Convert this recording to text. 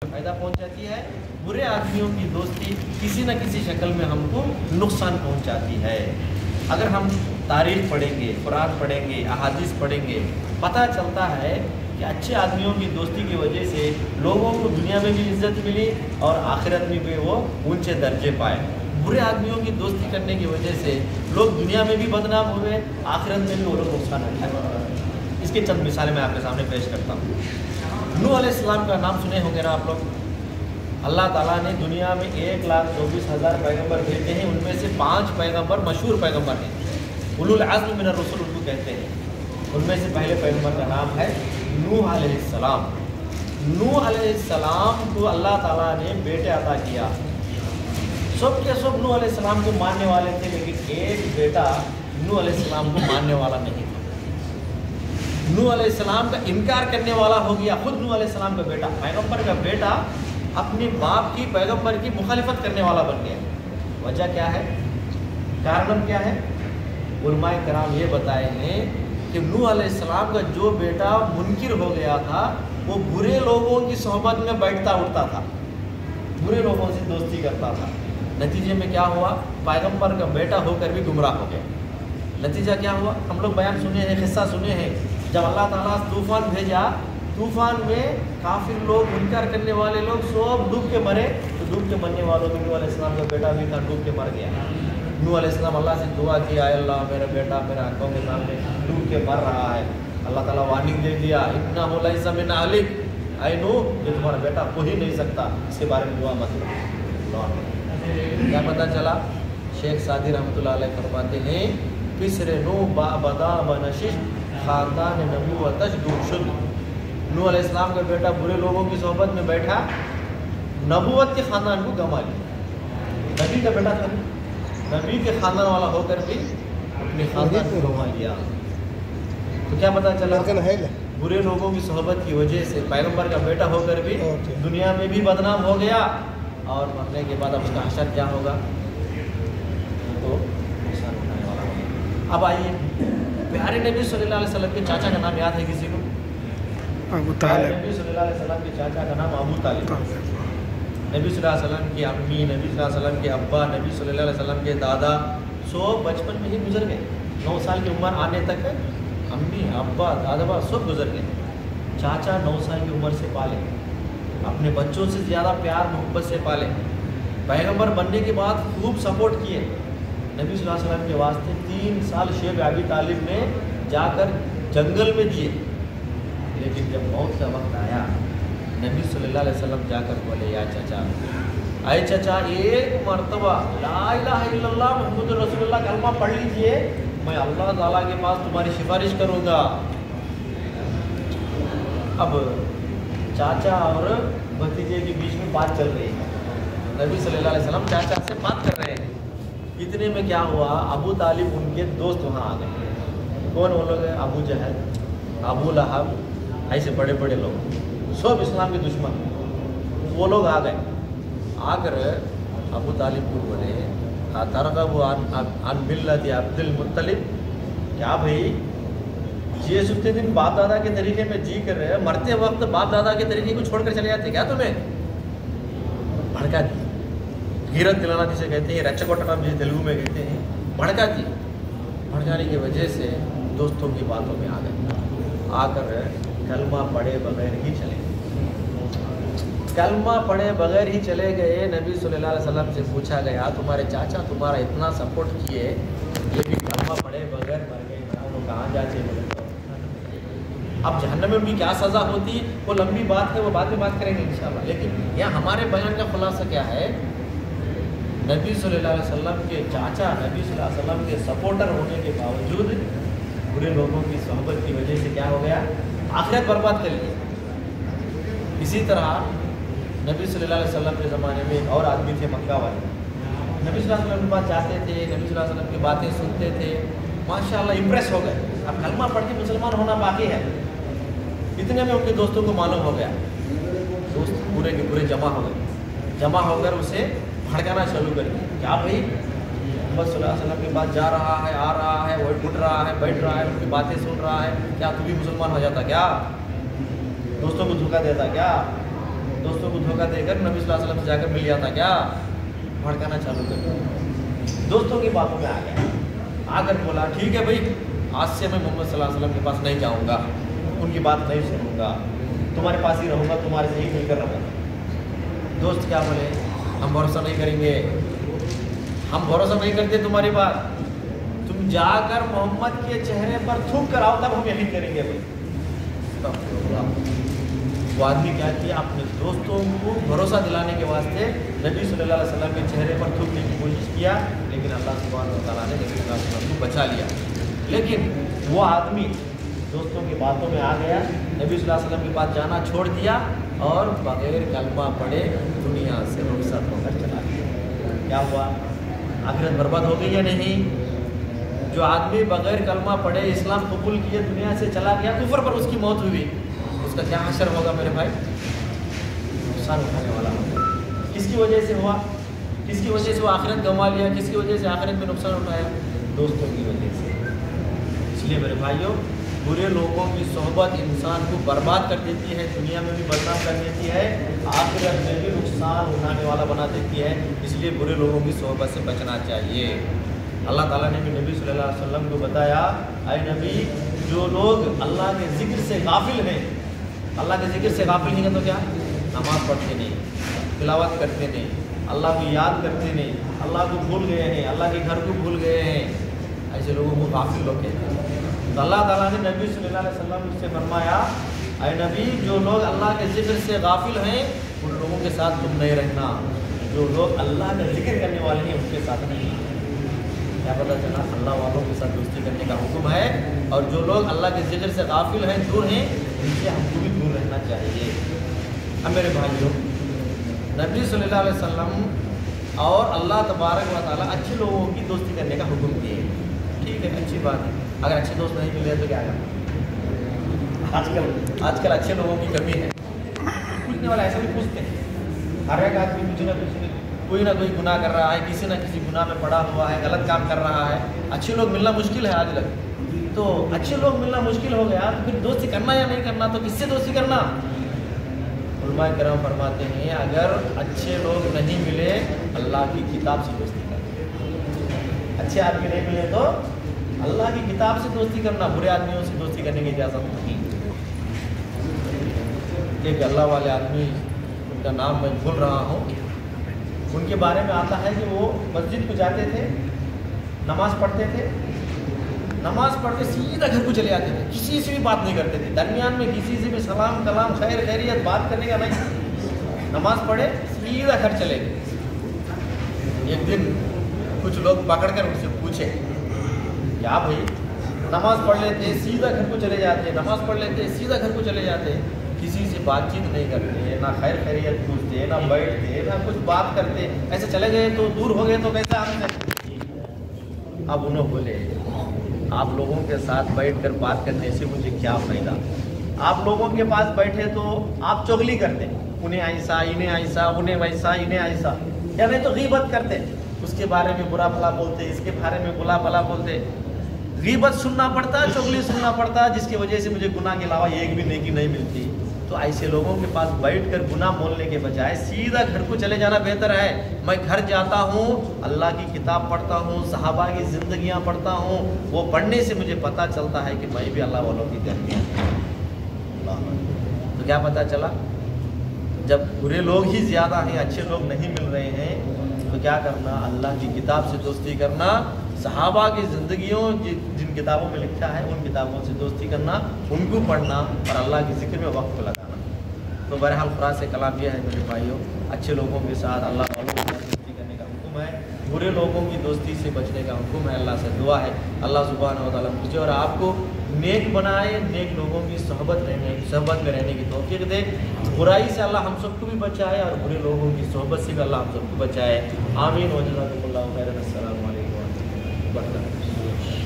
फायदा पहुंचाती है, बुरे आदमियों की दोस्ती किसी न किसी शक्ल में हमको नुकसान पहुंचाती है। अगर हम तारीख पढ़ेंगे, कुरान पढ़ेंगे, अहादीस पढ़ेंगे, पता चलता है कि अच्छे आदमियों की दोस्ती की वजह से लोगों को दुनिया में भी इज्जत मिली और आखिरत में भी वो ऊंचे दर्जे पाए। बुरे आदमियों की दोस्ती करने की वजह से लोग दुनिया में भी बदनाम हुए, आखिरत में भी वो लोग नुकसान उठाए। इसके चंद मिसालें मैं आपके सामने पेश करता हूँ। नूह अलैहिस्सलाम का नाम सुने होंगे ना आप लोग। अल्लाह ताला ने दुनिया में 1,24,000 पैगम्बर भेजे हैं, उनमें से 5 पैगम्बर मशहूर पैगम्बर हैं, उलुल अज़्म मिनर रसूल उनको कहते हैं। उनमें से पहले पैगम्बर का नाम है नूह अलैहिस्सलाम। नूह अलैहिस्सलाम को अल्लाह ताला ने बेटे अता किया। सब के सब नूह अलैहिस्सलाम को मानने वाले थे, लेकिन एक बेटा नूह अलैहिस्सलाम को मानने वाला नहीं था। नूह अलैहिस्सलाम का इनकार करने वाला हो गया। खुद नूह अलैहिस्सलाम का बेटा, पैगम्बर का बेटा, अपने बाप की, पैगम्बर की मुखालिफत करने वाला बन गया। वजह क्या है, कारण क्या है? उलमाए कराम ये बताए हैं कि नूह अलैहिस्सलाम का जो बेटा मुनकिर हो गया था, वो बुरे लोगों की सोहबत में बैठता उठता था, बुरे लोगों से दोस्ती करता था। नतीजे में क्या हुआ? पैगम्बर का बेटा होकर भी गुमराह हो गया। नतीजा क्या हुआ? हम लोग बयान सुने हैं, किस्सा सुने हैं। जब अल्लाह ताला तूफ़ान भेजा, तूफ़ान में काफिर लोग, इनकार करने वाले लोग सब डूब के मरे। तो डूब के मरने वालों में नूह अलैहिस्सलाम का बेटा भी था, डूब के मर गया। नूह अलैहिस्सलाम अल्लाह से दुआ की, आए अल्लाह मेरा बेटा मेरा आंखों के सामने डूब के मर रहा है। अल्लाह ताला वार्निंग दे दिया, इन्नहु लैसा मिन अहलिक, ऐ नूह ये तुम्हारा बेटा हो ही नहीं सकता, इसके बारे में दुआ मत करो। क्या पता चला? शेख सादी रहमतुल्लाह अलैह फरमाते हैं, फिस्र नूह बदा बनशिश खानदान नबूवतश गुमशुद। नूह अलैहिस्सलाम का बेटा बुरे लोगों की सोहबत में बैठा, नबूवत के ख़ानदान को गंवा लिया। नबी का बेटा था, नबी के ख़ानदान वाला होकर भी अपने ख़ानदान को गंवा लिया। तो क्या पता चला? बुरे लोगों की सोहबत की वजह से पैगम्बर का बेटा होकर भी दुनिया में भी बदनाम हो गया, और मरने के बाद अब उसका हशर क्या होगा? तो नुकसान उठाने वाला होगा। अब आइए, प्यारे नबी सल्लल्लाहु अलैहि वसल्लम के चाचा का नाम याद है किसी को? अबू तालिब। नबी सल्लल्लाहु अलैहि वसल्लम के चाचा का नाम अबू तालिब। नबी सल्लल्लाहु अलैहि वसल्लम की अम्मी, नबी सल्लल्लाहु अलैहि वसल्लम के अब्बा, नबी सल्लल्लाहु अलैहि वसल्लम के दादा, सब बचपन में ही गुजर गए। 9 साल की उम्र आने तक अम्मी, अब्बा, दादा सब गुजर गए। चाचा 9 साल की उम्र से पाले, अपने बच्चों से ज़्यादा प्यार मोहब्बत से पाले। पैगम्बर बनने के बाद खूब सपोर्ट किए। नबी सल्लल्लाहु अलैहि वसल्लम के वास्ते 3 साल शेब अबी तालिब में जाकर जंगल में दिए। लेकिन जब मौत का वक्त आया, नबी सल्लल्लाहु अलैहि वसल्लम जाकर बोले, या चाचा, अय चाचा, एक मरतबा ला इलाहा इल्लल्लाह मुहम्मदुर रसूलुल्लाह कलमा पढ़ लीजिए, मैं अल्लाह ताला के पास तुम्हारी सिफारिश करूँगा। अब चाचा और भतीजे के बीच में बात चल रही है। नबी सल्लल्लाहु अलैहि वसल्लम चाचा से बात कर रहे हैं। इतने में क्या हुआ? अबू तालिब उनके दोस्त वहाँ आ गए। कौन वो लोग हैं? अबू जहल, अबू लहब, ऐसे बड़े बड़े लोग, सब इस्लाम के दुश्मन। वो लोग आ गए। आकर अबू तालिब को बोले, तरगबु अन मिल्लति अब्दुल मुत्तलिब, क्या भाई ये सुनते दिन बाप दादा के तरीके में जी कर रहे हैं, मरते वक्त बाप दादा के तरीके को छोड़कर चले जाते क्या तुम्हें? भड़का दिए, गिरत दिलाना जिसे कहते हैं, रच्चकोटना जिसे तेलुगु में कहते हैं, भड़का दिए। भड़काने की वजह से दोस्तों की बातों में आ गए। आकर कलमा पढ़े बगैर ही चले गए। कलमा पढ़े बगैर ही चले गए। नबी सल्लल्लाहु अलैहि वसल्लम से पूछा गया, तुम्हारे चाचा तुम्हारा इतना सपोर्ट किए, ये भी कलमा पढ़े बगैर मर गए, कहाँ जाते बोले? अब जहन्नम में भी क्या सज़ा होती, वो लंबी बात है, वो बाद में बात करेंगे इंशाल्लाह। लेकिन यहाँ हमारे बयान का खुलासा क्या है? नबी सल्लल्लाहु अलैहि वसल्लम के चाचा नबी सल्लल्लाहु अलैहि वसल्लम के सपोर्टर होने के बावजूद बुरे लोगों की सोहबत की वजह से क्या हो गया? आखिरत बर्बाद कर ली। इसी तरह नबी सल्लल्लाहु अलैहि वसल्लम के ज़माने में एक और आदमी थे, मक्का वाले। नबी सल्लल्लाहु अलैहि वसल्लम के पास जाते थे, नबी सल्लल्लाहु अलैहि वसल्लम की बातें सुनते थे, माशाअल्लाह इम्प्रेस हो गए। अब कलमा पढ़ के मुसलमान होना बाकी है। इतने में उनके दोस्तों को मालूम हो गया। दोस्त पूरे के पूरे जमा हो गए। जमा होकर उसे भड़काना शुरू कर दिया, क्या भाई मोहम्मद सल्लल्लाहु अलैहि वसल्लम के पास जा रहा है, आ रहा है, वो उठ रहा है, बैठ रहा है, उनकी बातें सुन रहा है, क्या तू भी मुसलमान हो जाता क्या? दोस्तों को धोखा देता क्या? दोस्तों को धोखा देकर नबी सल्लल्लाहु अलैहि वसल्लम से जाकर मिल लिया था क्या, भड़काना चालू कर दिया। दोस्तों की बातों में आ गया, आकर बोला ठीक है भाई, आज से मैं मोहम्मद सल्लल्लाहु अलैहि वसल्लम के पास नहीं जाऊँगा, उनकी बात नहीं सुनूंगा, तुम्हारे पास ही रहूँगा, तुम्हारे से ही मिलकर रहूँगा। दोस्त क्या बोले, हम भरोसा नहीं करेंगे, हम भरोसा नहीं करते तुम्हारी बात, तुम जाकर मोहम्मद के चेहरे पर थूक कर आओ तब हम यकीन करेंगे भाई। वो आदमी क्या किया, अपने दोस्तों को भरोसा दिलाने के वास्ते नबी सल्लल्लाहु अलैहि वसल्लम के चेहरे पर थूकने की कोशिश किया, लेकिन अल्लाह सुब्हानहू व तआला ने नबी सल्लल्लाहु अलैहि वसल्लम को बचा लिया। लेकिन वो आदमी दोस्तों की बातों में आ गया, नबी सल्लल्लाहु अलैहि वसल्लम के पास जाना छोड़ दिया और बगैर कलमा पढ़े दुनिया से रुखसत होकर चला गया। क्या हुआ, आखिरत बर्बाद हो गई या नहीं? जो आदमी बगैर कलमा पढ़े इस्लाम कबूल किए दुनिया से चला गया, कुफर पर उसकी मौत हुई, उसका क्या हशर होगा मेरे भाई? नुकसान उठाने वाला होगा। किसकी वजह से हुआ, किसकी वजह से वो आखिरत गंवा लिया, किसकी वजह से आखिरत में नुकसान उठाया? दोस्तों की वजह से। इसलिए मेरे भाइयों, बुरे लोगों की सोहबत इंसान को बर्बाद कर देती है, दुनिया में भी बदनाम कर देती है, आखिरत में भी नुकसान उठाने वाला बना देती है। इसलिए बुरे लोगों की सोहबत से बचना चाहिए। अल्लाह ताला ने भी नबी सल्लल्लाहु अलैहि वसल्लम को बताया, ऐ नबी, जो लोग अल्लाह के ज़िक्र से गाफिल हैं, अल्लाह के ज़िक्र से गाफिल नहीं है तो क्या, नमाज़ पढ़ते नहीं, तिलावत करते नहीं, अल्लाह को याद करते नहीं, अल्लाह को भूल गए हैं, अल्लाह के घर को भूल गए हैं, ऐसे लोगों को गाफिल लोग कहते हैं। तो अल्लाह ताला ने नबी सल्लल्लाहु अलैहि वसल्लम से फरमाया, ऐ नबी, जो लोग अल्लाह के ज़िक्र से गाफिल हैं उन लोगों के साथ तुम नहीं रहना, जो लोग अल्लाह का ज़िक्र करने वाले हैं उनके साथ नहीं। क्या पता चला, अल्लाह वालों के साथ दोस्ती करने का हुक्म है, और जो लोग अल्लाह के ज़िक्र से गाफिल हैं, दूर हैं, उनसे हमको भी दूर रहना चाहिए। अब मेरे भाइयों, नबी सल्लल्लाहु अलैहि वसल्लम और अल्लाह तबारक व तआला अच्छे लोगों की दोस्ती करने का हुक्म दिए, ठीक है, अच्छी बात है। अगर अच्छे दोस्त नहीं मिले तो क्या करना? आजकल अच्छे लोगों की कमी है। पूछने वाला ऐसा भी पूछते हैं, हर एक आदमी कुछ ना कुछ, कोई ना कोई गुनाह कर रहा है, किसी न किसी गुनाह में पड़ा हुआ है, गलत काम कर रहा है, अच्छे लोग मिलना मुश्किल है आज लग। तो अच्छे लोग मिलना मुश्किल हो गया तो फिर दोस्ती करना या नहीं करना, तो किससे दोस्ती करना? उलमा किराम फरमाते हैं, अगर अच्छे लोग नहीं मिले, अल्लाह की किताब से दोस्ती करना। अच्छे आदमी नहीं मिले तो अल्लाह की किताब से दोस्ती करना, बुरे आदमियों से दोस्ती करने की इजाज़त नहीं। एक अल्लाह वाले आदमी, उनका नाम मैं भूल रहा हूँ, उनके बारे में आता है कि वो मस्जिद को जाते थे, नमाज़ पढ़ते थे, नमाज़ पढ़ के सीधा घर को चले जाते थे, किसी से भी बात नहीं करते थे, दरमियान में किसी से भी सलाम कलाम खैर खैरियत बात करने का नहीं, नमाज़ पढ़े सीधा घर चले गए। एक दिन कुछ लोग पकड़ कर उनसे पूछे, क्या भाई, नमाज़ पढ़ लेते सीधा घर को चले जाते, नमाज़ पढ़ लेते सीधा घर को चले जाते, किसी से बातचीत नहीं करते, ना खैर खैरियत पूछते, ना बैठते, ना कुछ बात करते, ऐसे चले गए तो दूर हो गए तो कैसा हमसे? अब उन्होंने बोले, आप लोगों के साथ बैठकर बात करने से मुझे क्या फ़ायदा? आप लोगों के पास बैठे तो आप चुगली करते, उन्हें ऐसा, इन्हें ऐसा, उन्हें वैसा, इन्हें ऐसा, या नहीं तो गीबत करते, उसके बारे में बुरा भला बोलते, इसके बारे में बुरा भला बोलते। गीबत सुनना पड़ता, चुगली सुनना पड़ता, जिसकी वजह से मुझे गुनाह के अलावा एक भी नेकी नहीं मिलती। तो ऐसे लोगों के पास बैठकर गुनाह बोलने के बजाय सीधा घर को चले जाना बेहतर है। मैं घर जाता हूँ, अल्लाह की किताब पढ़ता हूँ, सहाबा की ज़िंदगियाँ पढ़ता हूँ, वो पढ़ने से मुझे पता चलता है कि मैं भी अल्लाह वालों की तरह हूँ। तो क्या पता चला, जब बुरे लोग ही ज़्यादा हैं, अच्छे लोग नहीं मिल रहे हैं, तो क्या करना? अल्लाह की किताब से दोस्ती करना, सहाबा की ज़िंदगियों जिन किताबों में लिखा है उन किताबों से दोस्ती करना, उनको पढ़ना और अल्लाह की ज़िक्र में वक्त लगाना। तो बहरहाल खुरास कलाम यह है मेरे भाइयों, अच्छे लोगों के साथ, अल्लाह वालों के साथ दोस्ती करने का हुक्म है, बुरे लोगों की दोस्ती से बचने का हुक्म है। अल्लाह से दुआ है, अल्लाह सुब्हानहू व तआला मुझे और आपको नेक बनाए, नेक लोगों की सहबत में रहने की तौफीक दे, बुराई से अल्लाह हम सबको भी बचाए और बुरे लोगों की सोहबत से भी अल्लाह हम सबको बचाए। आमीन व जज़ाकुमुल्लाहु खैरन। अस्सलामु अलैकुम व रहमतुल्लाहि व बरकातुहू।